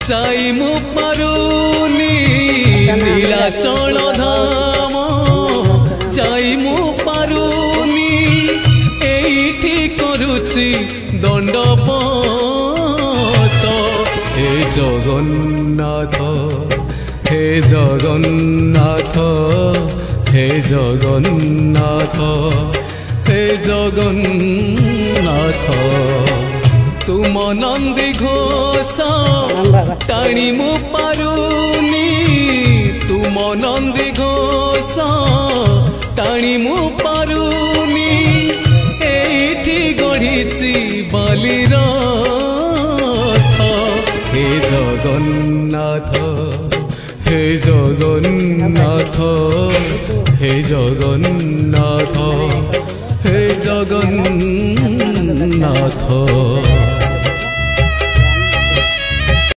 যাই মু পারুনি নীলাচল ধাম যাই মু পারুনি এইটি করুচি দণ্ডপত হে জগন্নাথ হে জগন্নাথ হে জগন্নাথ হে জগন্নাথ तुम नंदी घोष टाणी मु पारुनी तुम नंदी घोष टाणी मु पारुनी एठी गढ़ी बालीर हे जगन्नाथ हे जगन्नाथ हे जगन्नाथ हे जगन्नाथ